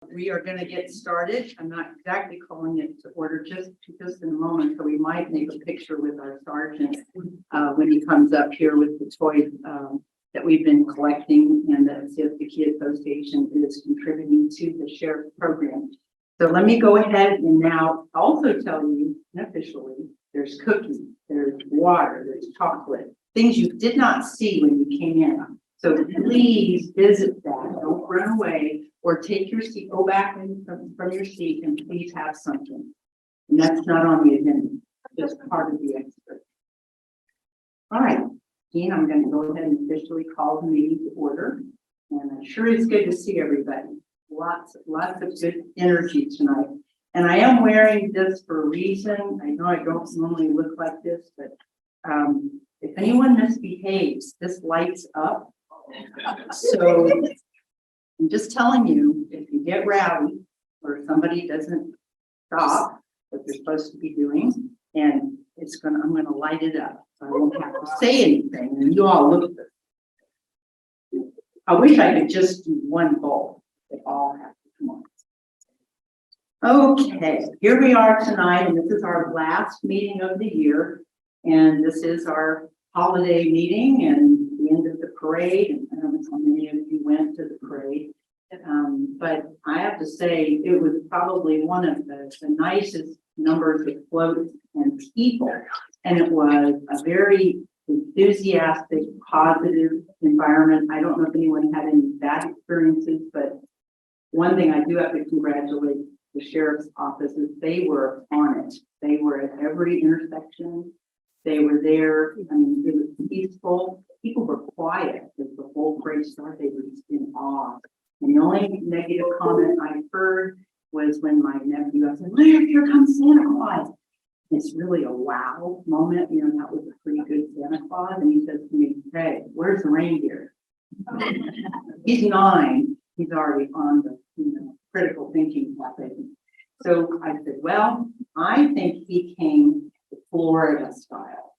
We are going to get started. I'm not exactly calling it to order just in a moment, so we might make a picture with our sergeant when he comes up here with the toys that we've been collecting, and the Siesta Key Association is contributing to the sheriff's program. So let me go ahead and now also tell you unofficially, there's cookies, there's water, there's chocolate, things you did not see when you came in. So please visit that. Don't run away or take your seat, go back in from your seat and please have something. And that's not on the agenda, just part of the expert. All right, Dean, I'm going to go ahead and officially call the meeting to order. And I'm sure it's good to see everybody. Lots of good energy tonight. And I am wearing this for a reason. I know I don't normally look like this, but if anyone misbehaves, this lights up. So I'm just telling you, if you get rowdy or somebody doesn't stop what they're supposed to be doing, and I'm gonna light it up. So I won't have to say anything, and you all look good. I wish I could just do one bulb. They all have to come on. Okay, here we are tonight, and this is our last meeting of the year, and this is our holiday meeting and the end of the parade. And I don't know how many of you went to the parade, but I have to say it was probably one of the nicest numbers of floats and people, and it was a very enthusiastic, positive environment. I don't know if anyone had any bad experiences, but one thing I do have to congratulate the sheriff's office is they were on it. They were at every intersection. They were there. I mean, it was peaceful. People were quiet as the whole parade started. They were just in awe. And the only negative comment I heard was when my nephew, I said, "Larry, here comes Santa Claus." It's really a wow moment. You know, that was a pretty good Santa Claus. And he says to me, "Hey, where's the reindeer?" He's 9. He's already on the critical thinking method. So I said, well, I think he came to Florida style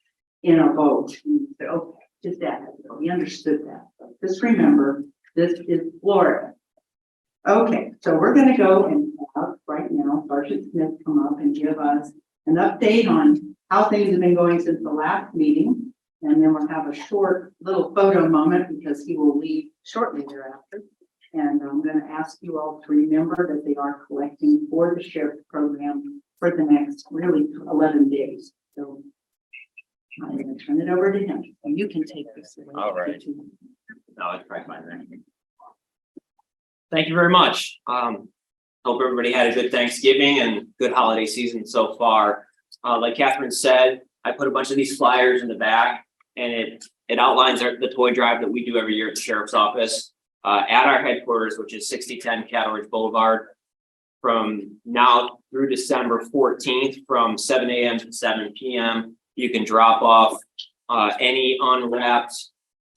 in a boat. And he said, okay, just that. He understood that. So just remember, this is Florida. Okay, so we're going to go and have right now Sergeant Smith come up and give us an update on how things have been going since the last meeting. And then we'll have a short little photo moment because he will leave shortly thereafter. And I'm going to ask you all to remember that they are collecting for the sheriff's program for the next really 11 days. So I'm going to turn it over to him. And you can take this away. All right. No, it's probably fine then. Thank you very much. Hope everybody had a good Thanksgiving and good holiday season so far. Like Catherine said, I put a bunch of these flyers in the back, and it outlines the toy drive that we do every year at the sheriff's office. At our headquarters, which is 6010 Cattle Ridge Boulevard, from now through December 14th, from 7 a.m. to 7 p.m. You can drop off any unwrapped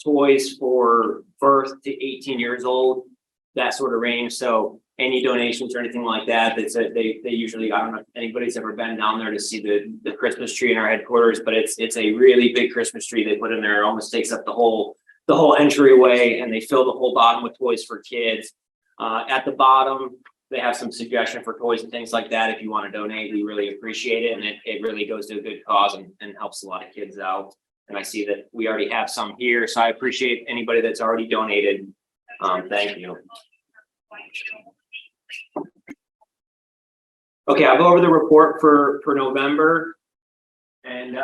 toys for birth to 18 years old, that sort of range. So any donations or anything like that, they usually, I don't know if anybody's ever been down there to see the Christmas tree in our headquarters, but it's a really big Christmas tree they put in there. It almost takes up the whole entryway, and they fill the whole bottom with toys for kids. At the bottom, they have some suggestion for toys and things like that. If you want to donate, we really appreciate it. And it really goes to a good cause and helps a lot of kids out. And I see that we already have some here, so I appreciate anybody that's already donated. Thank you. Okay, I'll go over the report for November, and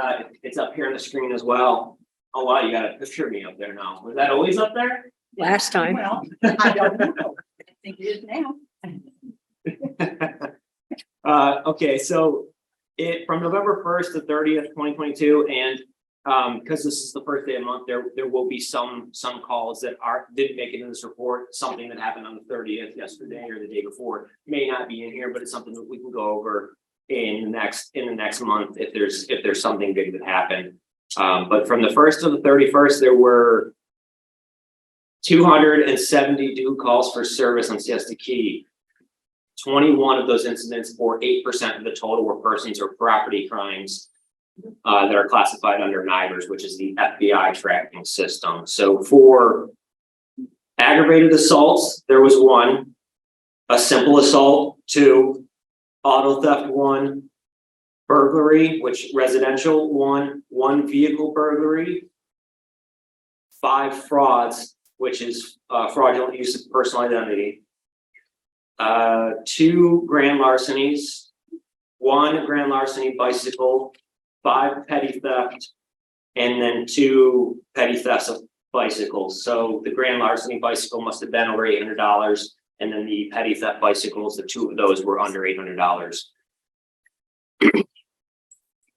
it's up here on the screen as well. Oh wow, you got a picture of me up there now. Was that always up there? Last time. Well, I don't know. I think it is now. Okay, so from November 1st to 30th, 2022, and because this is the first day of the month, there will be some calls that didn't make it in this report. Something that happened on the 30th yesterday or the day before may not be in here, but it's something that we can go over in the next month if there's something big that happened. But from the 1st to the 31st, there were 270 due calls for service on Siesta Key. 21 of those incidents, or 8% of the total, were persons or property crimes that are classified under NIDRS, which is the FBI tracking system. So for aggravated assaults, there was 1. a simple assault, 2, auto theft, 1, burglary, which residential, 1 vehicle burglary, 5 frauds, which is fraudulent use of personal identity, 2 grand larcenies, 1 grand larceny bicycle, 5 petty theft, and then 2 petty thefts of bicycles. So the grand larceny bicycle must have been over $800, and then the petty theft bicycles, the 2 of those were under $800.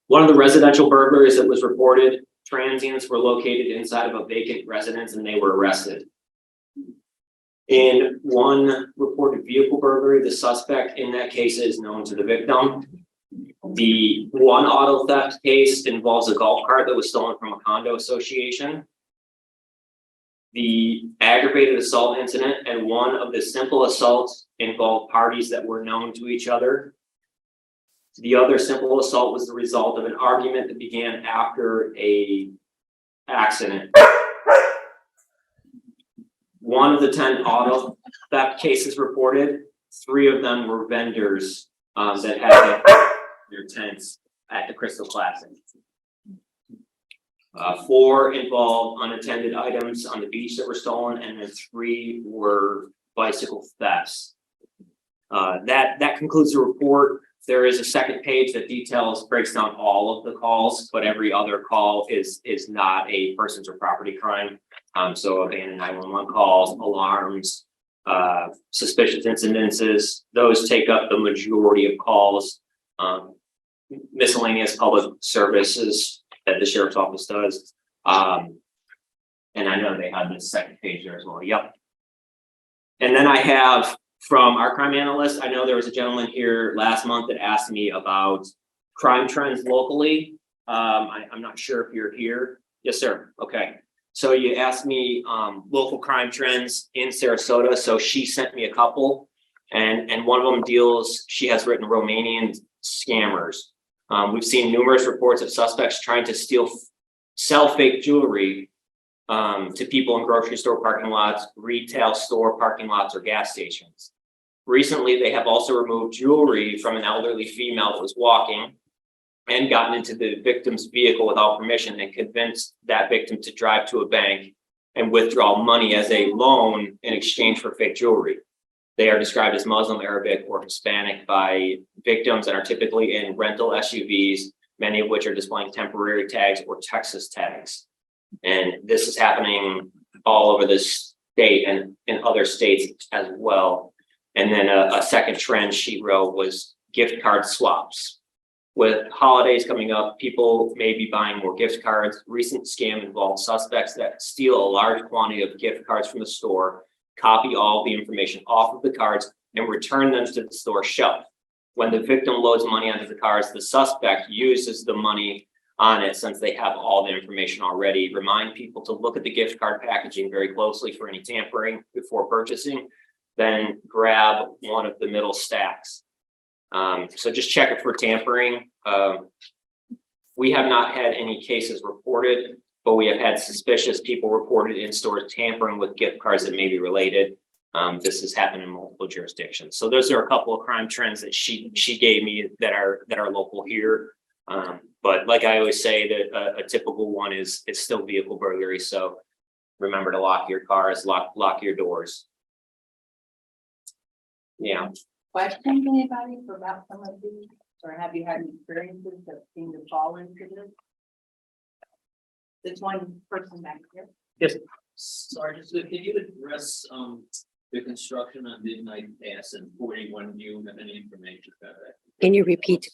One of the residential burglaries that was reported, transients were located inside of a vacant residence and they were arrested. In 1 reported vehicle burglary, the suspect in that case is known to the victim. The 1 auto theft case involves a golf cart that was stolen from a condo association. The aggravated assault incident and 1 of the simple assaults involved parties that were known to each other. The other simple assault was the result of an argument that began after a accident. 1 of the 10 auto theft cases reported, 3 of them were vendors that had their tents at the Crystal Classic. 4 involved unattended items on the beach that were stolen, and then 3 were bicycle thefts. That concludes the report. There is a second page that breaks down all of the calls, but every other call is not a persons or property crime. So abandoned 911 calls, alarms, suspicious incidences, those take up the majority of calls. Miscellaneous public services that the sheriff's office does. And I know they had this second page there as well. Yep. And then I have from our crime analyst, I know there was a gentleman here last month that asked me about crime trends locally. I'm not sure if you're here. Yes, sir. Okay. So you asked me local crime trends in Sarasota. So she sent me a couple, and one of them she has written Romanian scammers. We've seen numerous reports of suspects trying to sell fake jewelry to people in grocery store parking lots, retail store parking lots, or gas stations. Recently, they have also removed jewelry from an elderly female that was walking and gotten into the victim's vehicle without permission and convinced that victim to drive to a bank and withdraw money as a loan in exchange for fake jewelry. They are described as Muslim, Arabic, or Hispanic by victims and are typically in rental SUVs, many of which are displaying temporary tags or Texas tags. And this is happening all over the state and in other states as well. And then a second trend she wrote was gift card swaps. With holidays coming up, people may be buying more gift cards. Recent scam involved suspects that steal a large quantity of gift cards from the store, copy all the information off of the cards, and return them to the store shelf. When the victim loads money onto the cards, the suspect uses the money on it since they have all the information already. Remind people to look at the gift card packaging very closely for any tampering before purchasing. Then grab one of the middle stacks. So just check it for tampering. We have not had any cases reported, but we have had suspicious people reported in stores tampering with gift cards that may be related. This has happened in multiple jurisdictions. So those are a couple of crime trends that she gave me that are local here. But like I always say, that a typical one is still vehicle burglary. So remember to lock your cars, lock your doors. Yeah. Questions, anybody, about some of these, or have you had any experiences that seem to fall into this? This one person back here. Yes. Sargent, so can you address the construction on Midnight Pass and 41? Do you have any information about that? Can you repeat?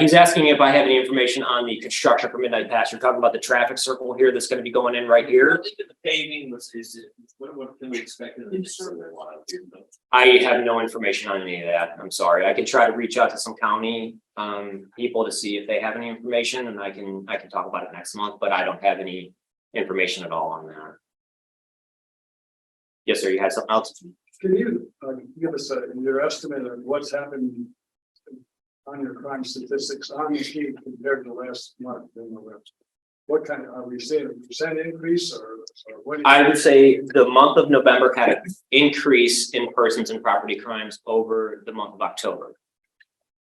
He's asking if I have any information on the construction for Midnight Pass. You're talking about the traffic circle here that's going to be going in right here. The paving, what can we expect in the next while? I have no information on any of that. I'm sorry. I can try to reach out to some county people to see if they have any information, and I can talk about it next month, but I don't have any information at all on that. Yes, sir. You had something else? Can you give us your estimate of what's happened on your crime statistics on the street compared to last month in November? what kind of, are we seeing a percent increase or what? do you- I would say the month of November had an increase in persons and property crimes over the month of October.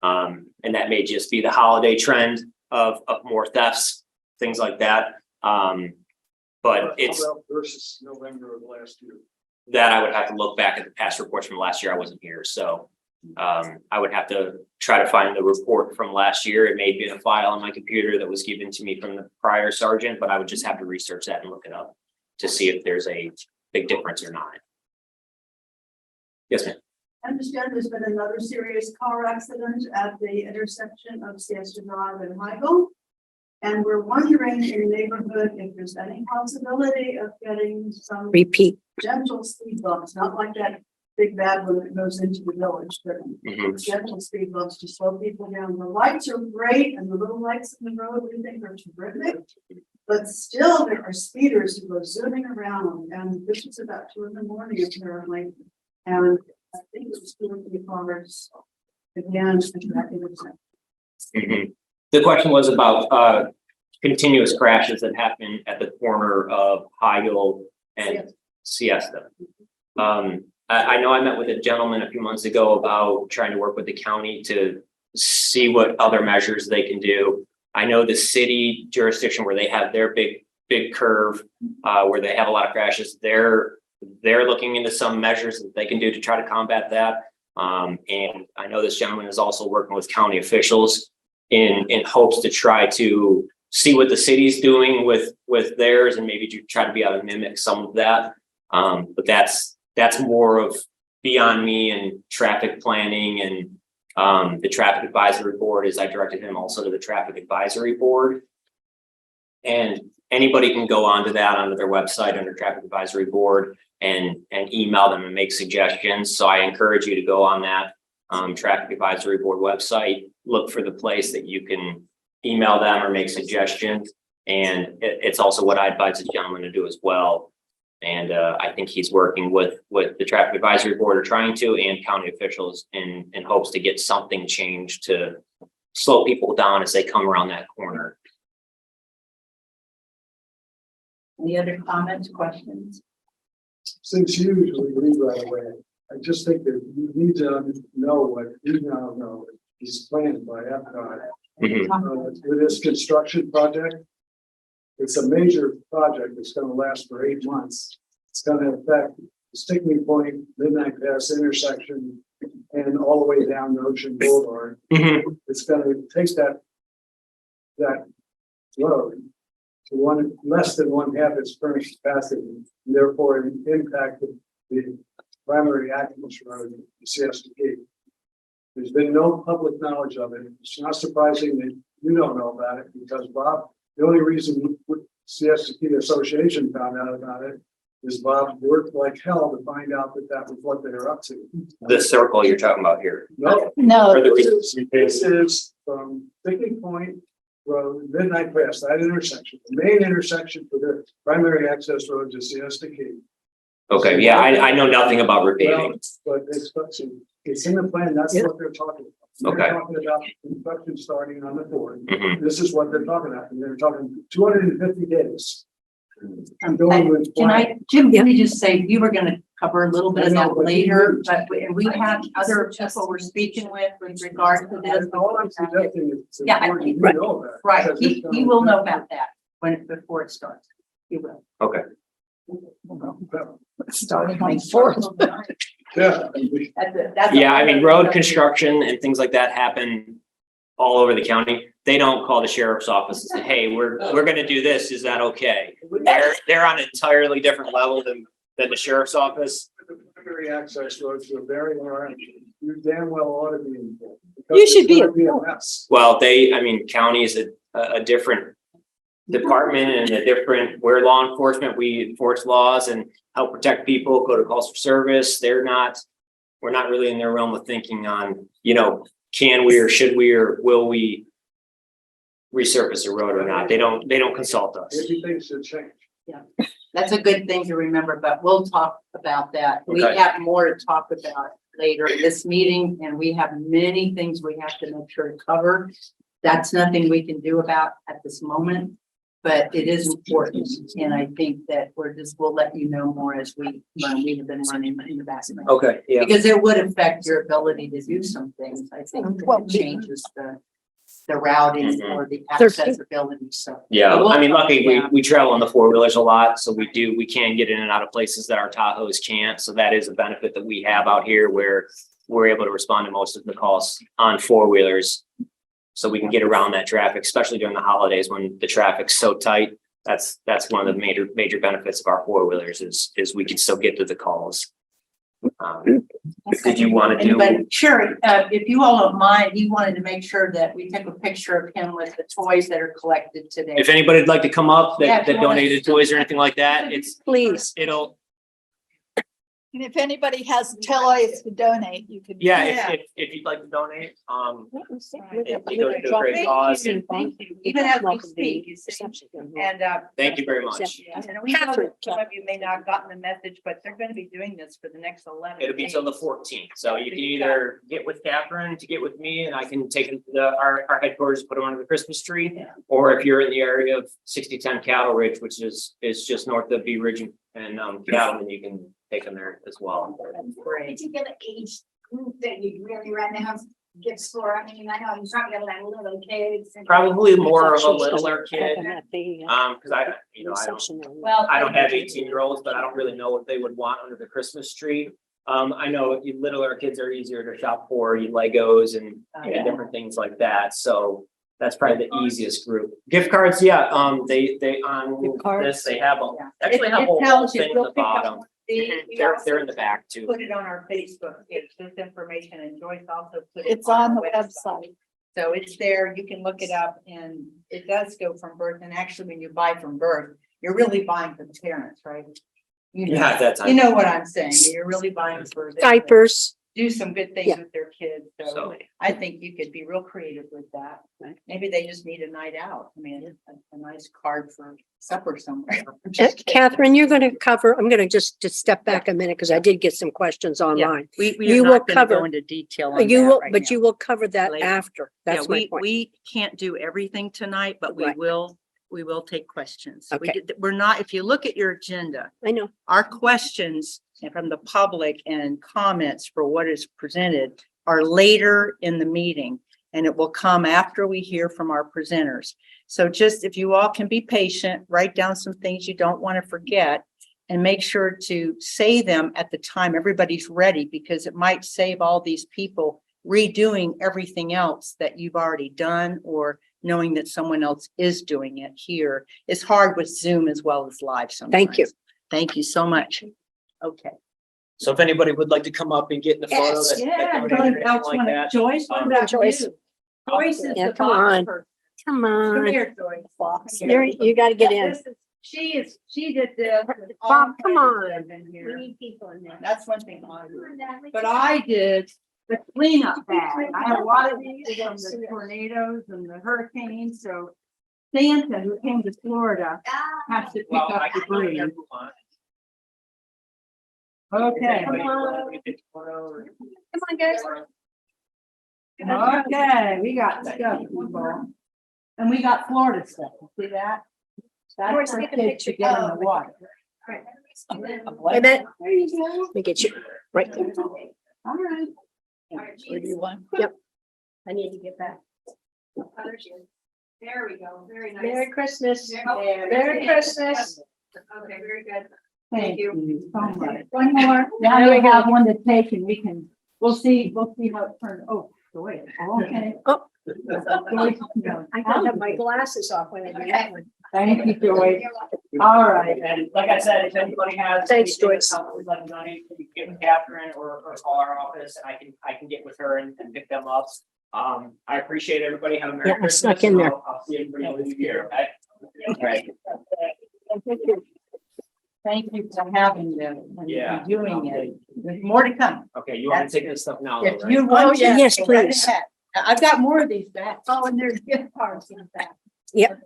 And that may just be the holiday trend of more thefts, things like that. But How it's about versus November of last year. that I would have to look back at the past reports from last year. I wasn't here, so I would have to try to find the report from last year. It may be in a file on my computer that was given to me from the prior sergeant, but I would just have to research that and look it up to see if there's a big difference or not. Yes, ma'am. I understand there's been another serious car accident at the intersection of Siesta Drive and Heigl. And we're wondering in the neighborhood if there's any possibility of getting some Repeat. gentle speed bumps, not like that big bad one that goes into the village, but Mhm. gentle speed bumps to slow people down. The lights are great and the little lights in the road we think are terrific. But still, there are speeders who go zooming around, and this was about 2 in the morning apparently. And I think it was 2 or 3 cars again at that intersection. Mhm. The question was about continuous crashes that happen at the corner of Heigl and Siesta. I know I met with a gentleman a few months ago about trying to work with the county to see what other measures they can do. I know the city jurisdiction where they have their big curve, where they have a lot of crashes, they're looking into some measures that they can do to try to combat that. And I know this gentleman is also working with county officials in hopes to try to see what the city's doing with theirs and maybe to try to be able to mimic some of that. But that's more of beyond me and traffic planning and the traffic advisory board is I directed him also to the traffic advisory board. And anybody can go onto that onto their website under traffic advisory board and email them and make suggestions. So I encourage you to go on that traffic advisory board website, look for the place that you can email them or make suggestions. And it's also what I advise the gentleman to do as well. And I think he's working with the traffic advisory board or trying to and county officials in hopes to get something changed to slow people down as they come around that corner. Any other comments, questions? Since you usually leave right away, I just think that you need to know what you now know is planned by FDOT. Mhm. With this construction project, it's a major project. It's going to last for 8 months. It's going to affect the Stickney Point, Midnight Pass intersection, and all the way down Ocean Boulevard. Mhm. It's going to take that road to less than 1/2 its current capacity, and therefore impact the primary access road, the Siesta Gate. There's been no public knowledge of it. It's not surprising that you don't know about it because Bob, the only reason Siesta Key Association found out about it is Bob worked like hell to find out that was what they were up to. The circle you're talking about here. No, No, this is from Stickney Point Road, Midnight Pass, that intersection, the main intersection for the primary access road to Siesta Key. Okay, yeah, I know nothing about Well, repaving. but it's in the plan, that's what they're talking about. Okay. They're talking about construction starting on the 4th. Mhm. This is what they're talking about, and they're talking 250 days. And Going with Can plan. I, Jim, let me just say, you were gonna cover a little bit of that later, but we have other people we're speaking with regard to this. And all I'm suggesting is. it's Yeah, I important think- you know that, Right, because he it's will know about that before it starts. He will. Okay. starting on 4th. Yeah. Yeah, I mean, road construction and things like that happen all over the county. They don't call the sheriff's office and say, hey, we're gonna do this. Is that okay? They're on an entirely different level than the sheriff's office. The primary access roads are very large. You damn well ought to be involved. You should be Because it's gonna a mess. Well, county is a different department and a different, we're law enforcement. We enforce laws and help protect people, go to calls for service. We're not really in their realm of thinking on, can we or should we or will we resurface a road or not? They don't consult us. Everything should change. That's a good thing to remember, but we'll talk about that. We Okay. have more to talk about later in this meeting, and we have many things we have to make sure to cover. That's nothing we can do about at this moment. but it is important. And I think that we'll let you know more as we have been running in the background. Okay, yeah. Because it would affect your ability to do some things. I think it changes the routing or the accessibility, so. Yeah, I mean, luckily, Yeah. we travel on the four-wheelers a lot, so we can get in and out of places that our Tahoes can't. So that is a benefit that we have out here where we're able to respond to most of the calls on four-wheelers. So we can get around that traffic, especially during the holidays when the traffic's so tight. That's one of the major benefits of our four-wheelers is we can still get to the calls. Did you want to do? But sure, if you all don't mind, he wanted to make sure that we took a picture of him with the toys that are collected today. If anybody'd like to come up Yeah, that if you wanna- donated toys or anything like that, Please. And if anybody has toys to donate, you could. Yeah. if you'd like to donate, It goes to a great cause. And Thank you. Even as we speak, you see. And, thank you very much. and we know that some of you may not have gotten the message, but they're gonna be doing this for the next 11 It'll be days. till the 14th, so you can either get with Catherine to get with me and I can take them to our headquarters, put them under the Christmas tree. Or if you're in the area of 6010 Cattle Ridge, which is just north of Bee Ridge and Cattleman, you can take them there as well. That's great. Particular age group that you really right now gifts for? I mean, I know you're talking about like little kids. And Probably more of a littler kid, because I don't have 18-year-olds, but I don't really know what they would want under the Christmas tree. I know littler kids are easier to shop for, Legos and different things like that, so that's probably the easiest group. Gift cards, yeah, they on this, they have them. Actually have a It whole tells you, thing at we'll the pick up bottom. we They're also in the back too. Put it on our Facebook page, this information, and Joyce also put it. It's on the our website. So it's there, you can look it up, and it does go from birth, and actually, when you buy from birth, you're really buying for the parents, right? You know, Yeah, at that time. you know what I'm saying, you're really buying for them to Diapers. do some good things Yeah. with their kids, so So, I think you could be real creative with that. Maybe they just need a night out, I mean, a nice card for supper somewhere. Just kidding. Catherine, you're going to cover, I'm going to just step back a minute because I did get some questions online. We You are will not gonna go cover- into detail on You that will, right but now. you will cover that Later. after. That's my point. We can't do everything tonight, but Right. we will take questions. We Okay. We're not, if you look at your agenda, I know. our questions from the public and comments for what is presented are later in the meeting, and it will come after we hear from our presenters. So just if you all can be patient, write down some things you don't want to forget, and make sure to say them at the time everybody's ready, because it might save all these people redoing everything else that you've already done, or knowing that someone else is doing it here. It's hard with Zoom as well as live sometimes. Thank you. Thank you so much. Okay. so if anybody would like to come up and get in the photo Yes. that Yeah, donated or anything else like wanna- that. Joyce, what Um, about Joyce. you? Joyce is Yeah, the come box on. person. Come Come on. here, Joyce. Come There, here. you got to get in. She did this. and all Bob, come kinds of on. stuff in here. need people in there. That's one thing I do. But I did the cleanup bag. I had a lot of these from the tornadoes and the hurricanes, so Santa, who came to Florida, has to pick Well, I up can go debris. there if you want. Okay. Anybody wanna get a photo or- Come on, guys. Okay, we got stuff, people. And we got Florida stuff, you see that? Joyce, That's for take a kids to picture. get in the water. Wait a minute. There you go. Let me get you right there. All right. Where do you want? I need to get back. There we go, very nice. Merry Christmas. Merry Christmas. Okay, very good. Thank you so much. One more. Now we have one to take and we'll see how it turns. Oh, Joy. Okay. Oh. Joyce, no. I gotta have my glasses off when I do that one. Thank you, Joy. All right. And like I said, if anybody has. Thanks, anything Joyce. that would like to donate, you can get with Catherine or call our office, and I can get with her and pick them up. I appreciate everybody. Have a Merry Yeah, I Christmas. snuck in and there. I'll see everybody in the new year, okay? Okay. Thank you for having them and Yeah. doing it. There's more to come. Okay, you want to take this stuff now? though, If right? you want. yeah. to, Yes, go right please. ahead. I've got more of these back. Oh, and there's gift cards in the back. Yep.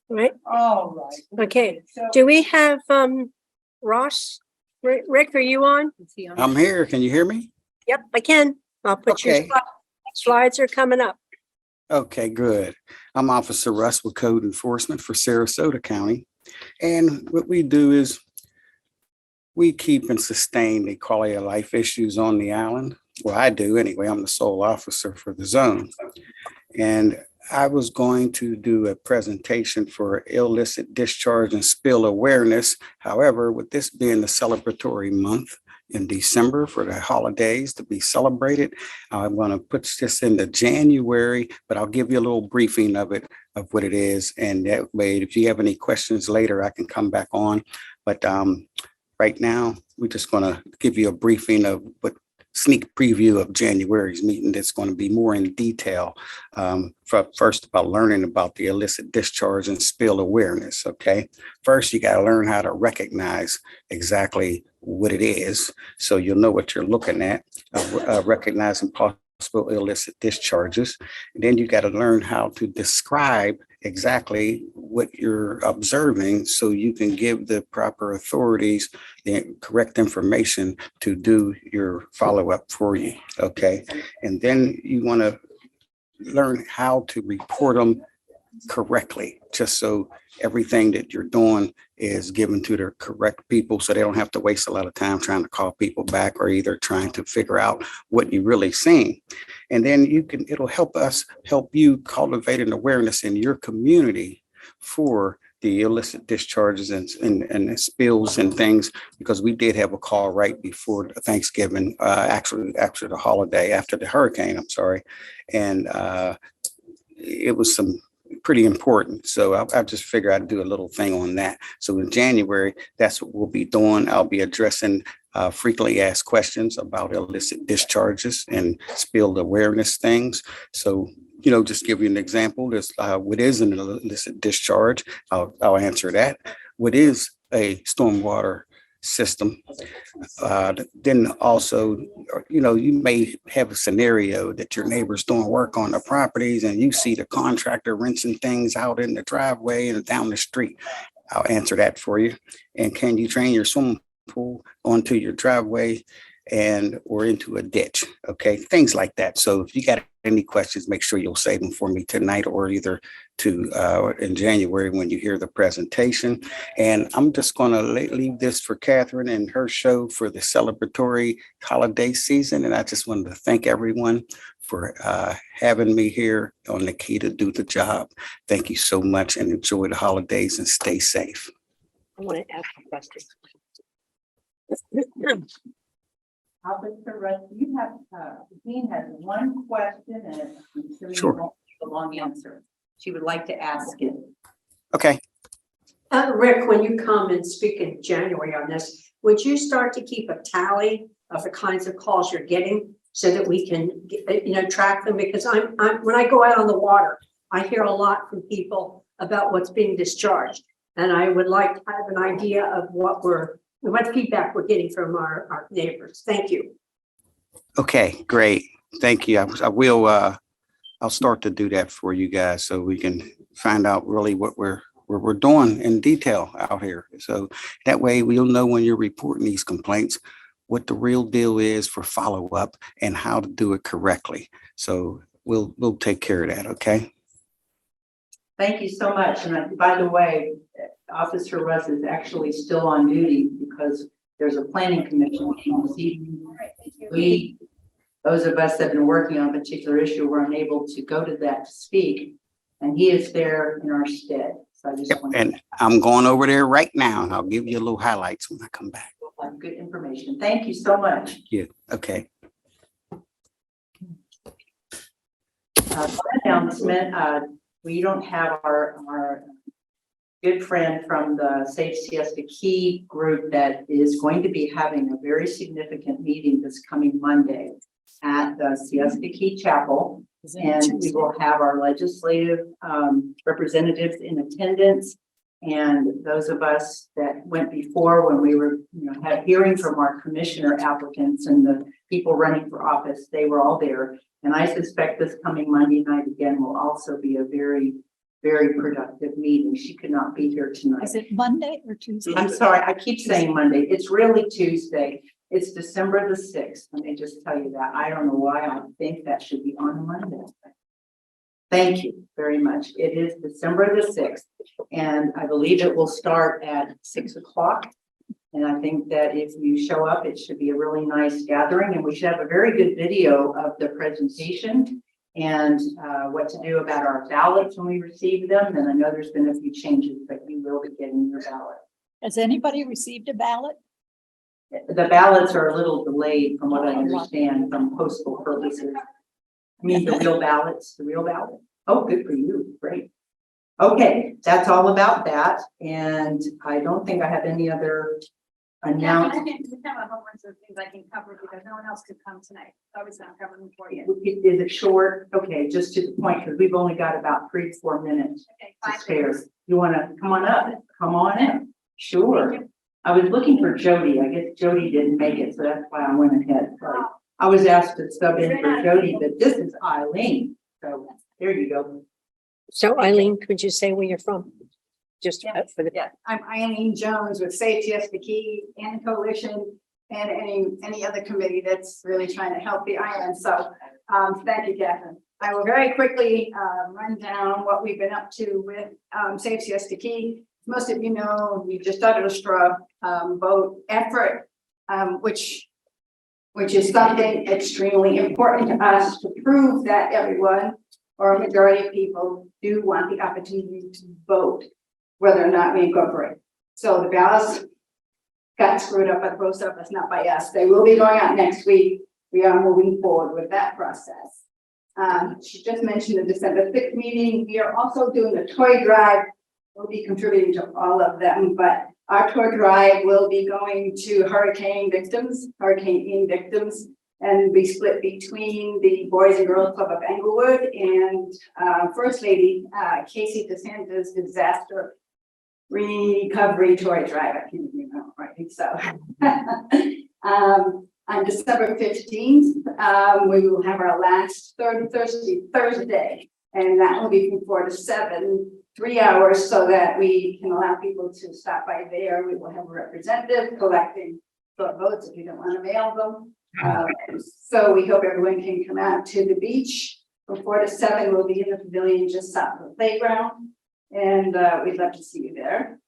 Right. All right. Okay. So- Do we have, Ross? Rick, are you on? Is he on? I'm here. Can you hear me? Yep, I can. I'll put your Okay. slides are coming up. Okay, good. I'm Officer Russ with Code Enforcement for Sarasota County. And what we do is we keep and sustain the quality of life issues on the island. Well, I do anyway. I'm the sole officer for the zone. And I was going to do a presentation for illicit discharge and spill awareness. However, with this being the celebratory month in December for the holidays to be celebrated, I'm going to put this into January, but I'll give you a little briefing of it, of what it is. And that way, if you have any questions later, I can come back on. But right now, we're just going to give you a briefing of what sneak preview of January's meeting that's going to be more in detail. First, about learning about the illicit discharge and spill awareness. Okay, first you got to learn how to recognize exactly what it is, so you'll know what you're looking at. Recognizing possible illicit discharges, and then you got to learn how to describe exactly what you're observing, so you can give the proper authorities the correct information to do your follow-up for you. Okay, and then you want to learn how to report them correctly, just so everything that you're doing is given to the correct people, so they don't have to waste a lot of time trying to call people back or either trying to figure out what you're really seeing. And then it'll help you cultivate an awareness in your community for the illicit discharges and spills and things, because we did have a call right before Thanksgiving, actually after the holiday, after the hurricane, I'm sorry. And it was some pretty important. So I just figured I'd do a little thing on that. So in January, that's what we'll be doing. I'll be addressing frequently asked questions about illicit discharges and spilled awareness things. So, just give you an example. There's what is an illicit discharge. I'll answer that. What is a stormwater system? Then also, you may have a scenario that your neighbor's doing work on the properties and you see the contractor rinsing things out in the driveway and down the street. I'll answer that for you. And can you drain your swimming pool onto your driveway or into a ditch? Okay, things like that. So if you got any questions, make sure you'll save them for me tonight or either in January when you hear the presentation. And I'm just going to leave this for Catherine and her show for the celebratory holiday season. And I just wanted to thank everyone for having me here on the Key to Do the Job. Thank you so much, and enjoy the holidays and stay safe. I want to ask a question. Officer Russ, you have, Dean has one question and I'm sure you Sure. won't have a long answer. She would like to ask it. Okay. Rick, when you come and speak in January on this, would you start to keep a tally of the kinds of calls you're getting so that we can, track them? Because when I go out on the water, I hear a lot from people about what's being discharged. And I would like to have an idea of what feedback we're getting from our neighbors. Thank you. Okay, great. Thank you. I will, I'll start to do that for you guys so we can find out really what we're doing in detail out here. So that way we'll know when you're reporting these complaints, what the real deal is for follow-up and how to do it correctly. So we'll take care of that, okay? Thank you so much. And by the way, Officer Russ is actually still on duty because there's a planning commission meeting this evening. Those of us that have been working on a particular issue were unable to go to that to speak, and he is there in our stead. So I just want and I'm going over there right now, and I'll give you a little highlights when I come back. good information. Thank you so much. Yeah, okay. Announcement, we don't have our good friend from the Safe Siesta Key group that is going to be having a very significant meeting this coming Monday at the Siesta Key Chapel. And we will have our legislative representatives in attendance. And those of us that went before when we were, had hearing from our commissioner applicants and the people running for office, they were all there. And I suspect this coming Monday night again will also be a very, very productive meeting. She could not be here tonight. Is it Monday or Tuesday? I'm sorry, I keep saying Monday. It's really Tuesday. It's December the 6th. Let me just tell you that. I don't know why I think that should be on a Monday. Thank you very much. It is December the 6th, and I believe it will start at 6 o'clock. And I think that if you show up, it should be a really nice gathering, and we should have a very good video of the presentation and what to do about our ballots when we receive them. And I know there's been a few changes, but you will be getting your ballot. Has anybody received a ballot? The ballots are a little delayed from what I understand from postal purposes. I mean, the real ballots, the real ballot. Oh, good for you. Great. Okay, that's all about that. And I don't think I have any other Yeah, announcements. I can have a whole bunch of things I can cover because no one else could come tonight. So obviously I'm covering for you. Is it short? Okay, just to the point, because we've only got about 3 to 4 minutes Okay, to 5 spare. minutes. You want to come on up? Come on in. Sure. I was looking for Jody. I guess Jody didn't make it, so that's why I went ahead. Sorry. I was asked to sub in for Jody, but this is Eileen. So there you go. So Eileen, could you say where you're from? Just for the. Yeah, I'm Eileen Jones with Save Siesta Key and Coalition and any other committee that's really trying to help the island. So thank you, Catherine. I will very quickly run down what we've been up to with Save Siesta Key. Most of you know, we just started a straw vote effort, which is something extremely important to us to prove that everyone or a majority of people do want the opportunity to vote, whether or not we incorporate. So the ballots got screwed up by the post office, not by us. They will be going out next week. We are moving forward with that process. She just mentioned the December 6th meeting. We are also doing a toy drive. We'll be contributing to all of them, but our toy drive will be going to Hurricane Ian victims, and be split between the Boys and Girls Club of Englewood and First Lady Casey DeSantis disaster recovery toy drive. I can't even know, right? So on December 15th, we will have our last Thursday, and that will be from 4 to 7, 3 hours, so that we can allow people to stop by there. We will have a representative collecting votes if you don't want to mail them. So we hope everyone can come out to the beach. From 4 to 7, we'll be in the pavilion just south of the playground, and we'd love to see you there.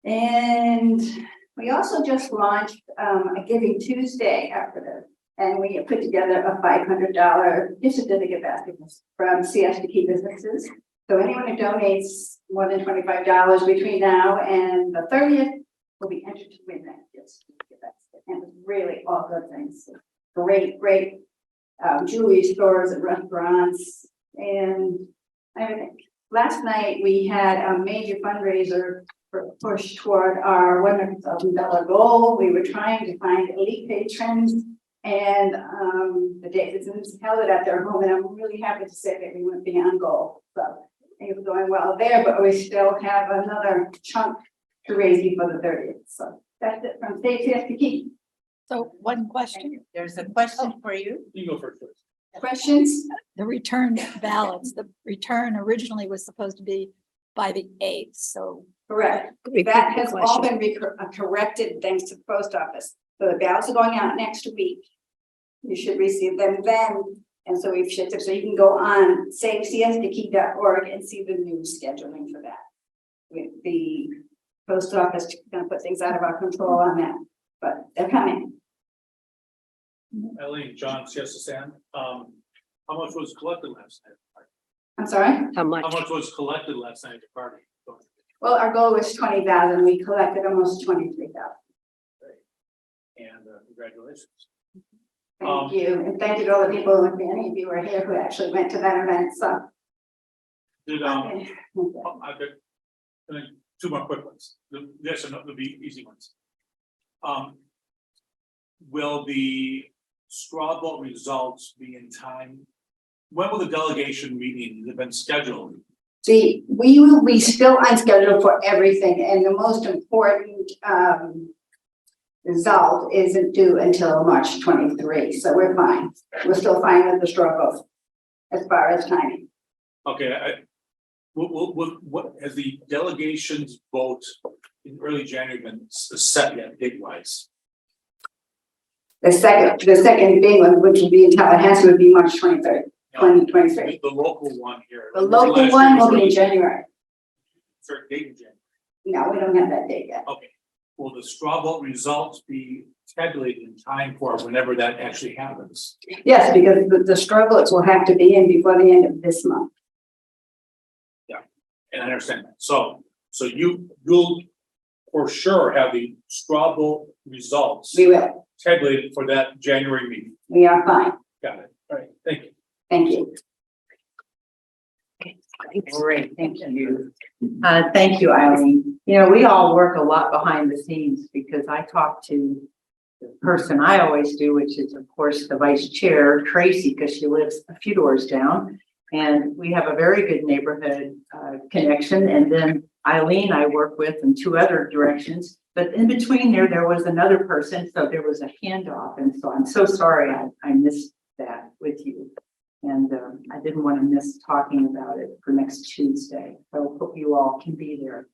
And we also just launched a Giving Tuesday after this, and we put together a $500 gift certificate basket from Siesta Key businesses. So anyone who donates more than $25 between now and the 30th will be entered to win that gift certificate basket. And it's really all good things. Great jewelry stores and restaurants and everything. Last night we had a major fundraiser for push toward our $100,000 goal. We were trying to find elite patrons, and the Davidsons held it at their home, and I'm really happy to say that we went beyond goal. So things are going well there, but we still have another chunk to raise before the 30th. So that's it from Save Siesta Key. So one question, There's a question for you. You go first. Questions? the return ballots, the return originally was supposed to be by the 8th, so. Correct. Repeat That the has all question. been corrected thanks to the post office. So the ballots are going out next week. You should receive them then. And so we've shifted, so you can go on savesiestakey.org and see the new scheduling for that. With the post office gonna put things out of our control on that, but they're coming. Eileen, John, Siesta Sand, how much was collected last night? I'm sorry. How much? How much was collected last night at the party? Well, our goal was 20,000. We collected almost 23,000. And congratulations. Thank you. And thank you to all the people, if any of you were here, who actually went to that event. So. Did, Okay. I've got 2 more quick ones. Yes and no, they'll be easy ones. Will the straw vote results be in time? When will the delegation meeting have been scheduled? See, we will be still on schedule for everything, and the most important result isn't due until March 23. So we're fine. We're still fine with the straw vote as far as timing. Okay, what has the delegation's vote in early January been set yet, date wise? The second big one, which will be in Tallahassee, would be March 23rd. 2023. The local one here. The local one will be in January. Certain date in January. No, we don't have that date yet. Okay. Will the straw vote results be tabulated in time for whenever that actually happens? Yes, because the straw votes will have to be in before the end of this month. And I understand that. So you'll for sure have the straw vote results We will. tabulated for that January meeting. We are fine. Got it. All right, thank you. Thank you. Great, thank you. Thank you, Eileen. You know, we all work a lot behind the scenes because I talk to the person I always do, which is of course the vice chair, Tracy, because she lives a few doors down. And we have a very good neighborhood connection. And then Eileen, I work with in two other directions. But in between there was another person. So there was a handoff. And so I'm so sorry I missed that with you. And I didn't want to miss talking about it for next Tuesday. So hope you all can be there.